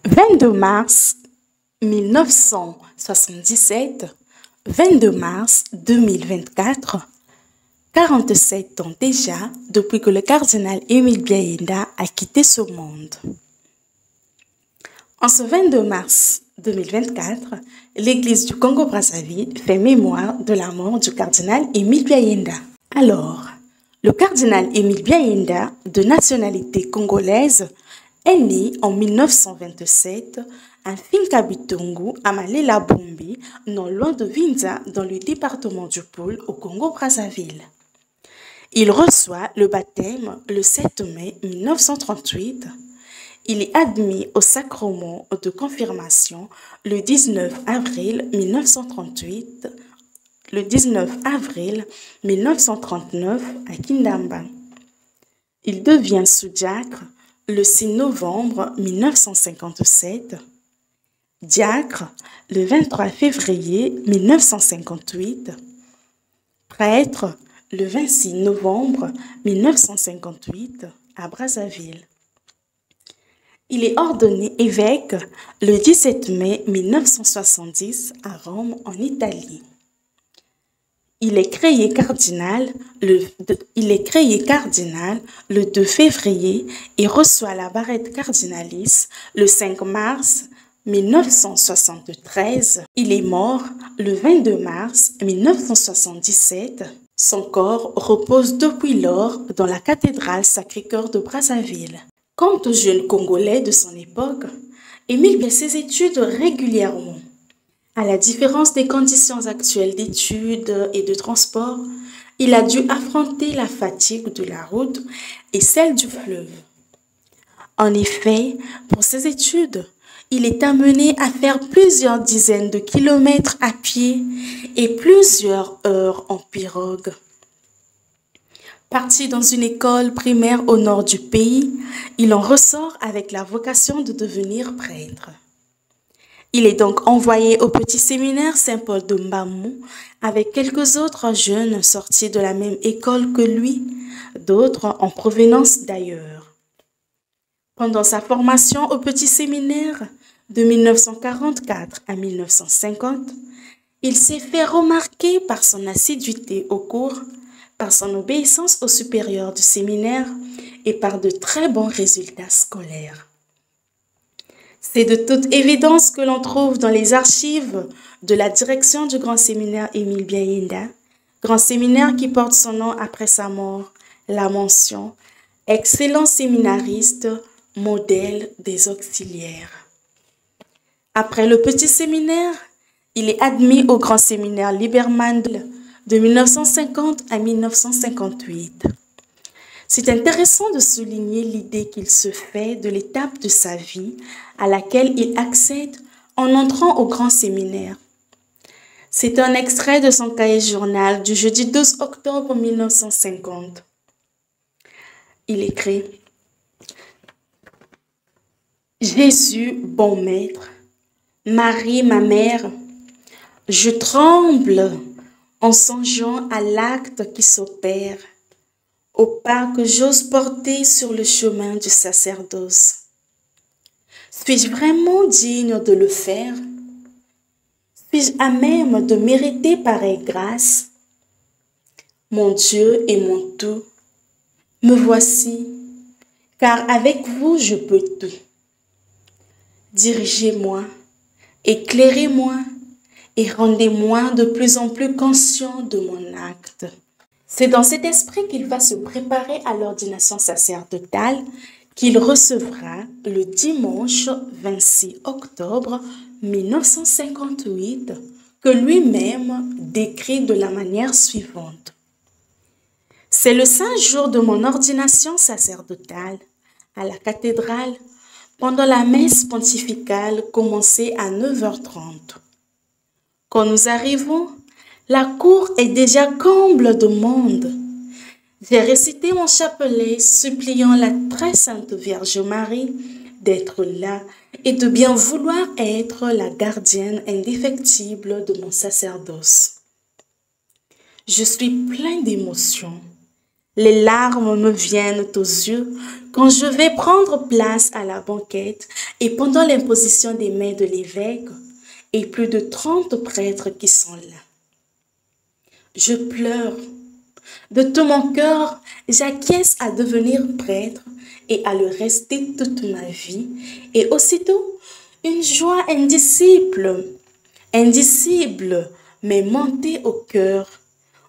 22 mars 1977, 22 mars 2024, 47 ans déjà depuis que le cardinal Émile Biayenda a quitté ce monde. En ce 22 mars 2024, l'Église du Congo-Brazzaville fait mémoire de la mort du cardinal Émile Biayenda. Alors, le cardinal Émile Biayenda, de nationalité congolaise, est né en 1927 à Finkabitongo, à Malela Bombi, non loin de Vinza, dans le département du Pôle, au Congo-Brazzaville. Il reçoit le baptême le 7 mai 1938. Il est admis au sacrement de confirmation le 19 avril 1939 à Kindamba. Il devient sous-diacre le 6 novembre 1957, diacre le 23 février 1958, prêtre le 26 novembre 1958 à Brazzaville. Il est ordonné évêque le 17 mai 1970 à Rome, en Italie. Il est créé cardinal le 2 février et reçoit la barrette cardinalice le 5 mars 1973. Il est mort le 22 mars 1977. Son corps repose depuis lors dans la cathédrale Sacré-Cœur de Brazzaville. Quant aux jeunes Congolais de son époque, Émile fait ses études régulièrement. À la différence des conditions actuelles d'études et de transport, il a dû affronter la fatigue de la route et celle du fleuve. En effet, pour ses études, il est amené à faire plusieurs dizaines de kilomètres à pied et plusieurs heures en pirogue. Parti dans une école primaire au nord du pays, il en ressort avec la vocation de devenir prêtre. Il est donc envoyé au petit séminaire Saint-Paul de Mbamou avec quelques autres jeunes sortis de la même école que lui, d'autres en provenance d'ailleurs. Pendant sa formation au petit séminaire de 1944 à 1950, il s'est fait remarquer par son assiduité aux cours, par son obéissance aux supérieurs du séminaire et par de très bons résultats scolaires. C'est de toute évidence que l'on trouve dans les archives de la direction du grand séminaire Émile Biayenda, grand séminaire qui porte son nom après sa mort, la mention « Excellent séminariste, modèle des auxiliaires ». Après le petit séminaire, il est admis au grand séminaire Liberman de 1950 à 1958. C'est intéressant de souligner l'idée qu'il se fait de l'étape de sa vie à laquelle il accède en entrant au grand séminaire. C'est un extrait de son cahier journal du jeudi 12 octobre 1950. Il écrit « Jésus, bon maître, Marie, ma mère, je tremble en songeant à l'acte qui s'opère, au pas que j'ose porter sur le chemin du sacerdoce. Suis-je vraiment digne de le faire? Suis-je à même de mériter pareille grâce? Mon Dieu et mon tout, me voici, car avec vous je peux tout. Dirigez-moi, éclairez-moi et rendez-moi de plus en plus conscient de mon acte. » C'est dans cet esprit qu'il va se préparer à l'ordination sacerdotale qu'il recevra le dimanche 26 octobre 1958, que lui-même décrit de la manière suivante. « C'est le saint jour de mon ordination sacerdotale à la cathédrale pendant la messe pontificale commencée à 9h30. Quand nous arrivons, la cour est déjà comble de monde. J'ai récité mon chapelet suppliant la très sainte Vierge Marie d'être là et de bien vouloir être la gardienne indéfectible de mon sacerdoce. Je suis plein d'émotions. Les larmes me viennent aux yeux Quand je vais prendre place à la banquette et pendant l'imposition des mains de l'évêque et plus de 30 prêtres qui sont là, je pleure. De tout mon cœur, j'acquiesce à devenir prêtre et à le rester toute ma vie. Et aussitôt, une joie indicible m'est montée au cœur,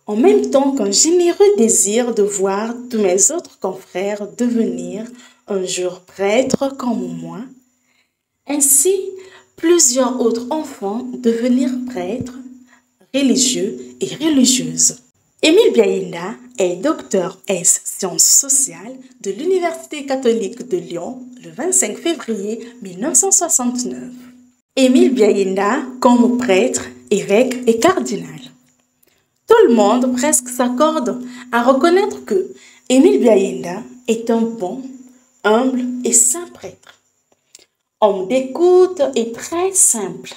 en même temps qu'un généreux désir de voir tous mes autres confrères devenir un jour prêtres comme moi. Ainsi, plusieurs autres enfants devenir prêtres, religieux et religieuses. Émile Biaïnda est docteur ès sciences sociales de l'Université catholique de Lyon le 25 février 1969. Émile Biaïnda comme prêtre, évêque et cardinal. Tout le monde presque s'accorde à reconnaître que Émile Biaïnda est un bon, humble et saint prêtre. Homme d'écoute et très simple.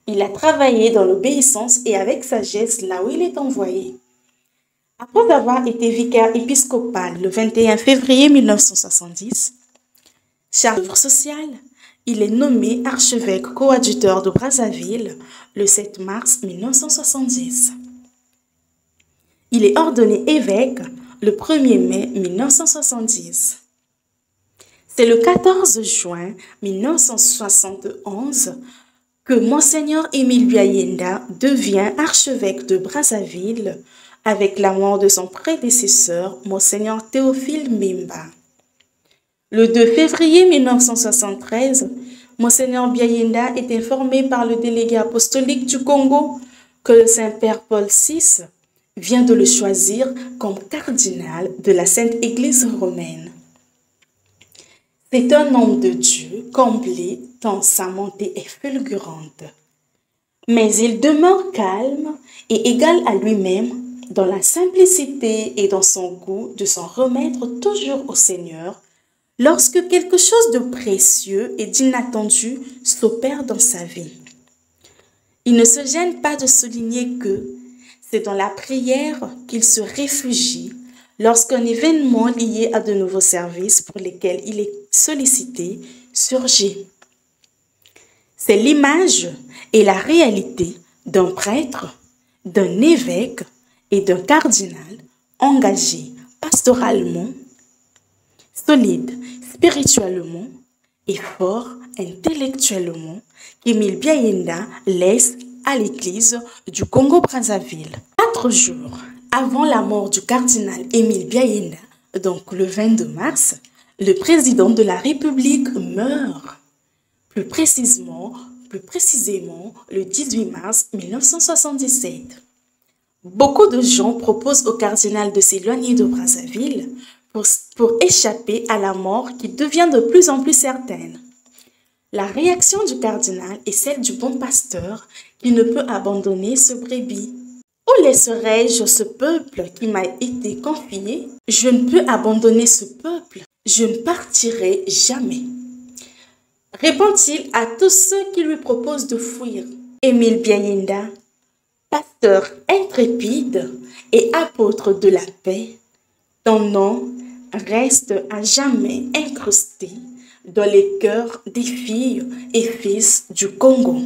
Il a travaillé dans l'obéissance et avec sagesse là où il est envoyé. Après avoir été vicaire épiscopal le 21 février 1970, chargé d'œuvre sociale, il est nommé archevêque coadjuteur de Brazzaville le 7 mars 1970. Il est ordonné évêque le 1er mai 1970. C'est le 14 juin 1971 que Monseigneur Émile Biaïnda devient archevêque de Brazzaville avec la mort de son prédécesseur, Monseigneur Théophile Mbemba. Le 2 février 1973, Monseigneur Biaïnda est informé par le délégué apostolique du Congo que le Saint-Père Paul VI vient de le choisir comme cardinal de la Sainte Église romaine. C'est un homme de Dieu comblé tant sa montée est fulgurante. Mais il demeure calme et égal à lui-même dans la simplicité et dans son goût de s'en remettre toujours au Seigneur lorsque quelque chose de précieux et d'inattendu s'opère dans sa vie. Il ne se gêne pas de souligner que c'est dans la prière qu'il se réfugie lorsqu'un événement lié à de nouveaux services pour lesquels il est sollicité surgit. C'est l'image et la réalité d'un prêtre, d'un évêque et d'un cardinal engagé pastoralement, solide spirituellement et fort intellectuellement qu'Émile Biaïnda laisse à l'église du Congo-Brazzaville. 4 jours avant la mort du cardinal Émile Biaïnda, donc le 22 mars, le président de la République meurt. Plus précisément, le 18 mars 1977. Beaucoup de gens proposent au cardinal de s'éloigner de Brazzaville pour échapper à la mort qui devient de plus en plus certaine. La réaction du cardinal est celle du bon pasteur qui ne peut abandonner ce brebis. Où laisserai-je ce peuple qui m'a été confié? Je ne peux abandonner ce peuple. Je ne partirai jamais. Répond-il à tous ceux qui lui proposent de fuir. Émile Biaïnda, pasteur intrépide et apôtre de la paix, ton nom reste à jamais incrusté dans les cœurs des filles et fils du Congo.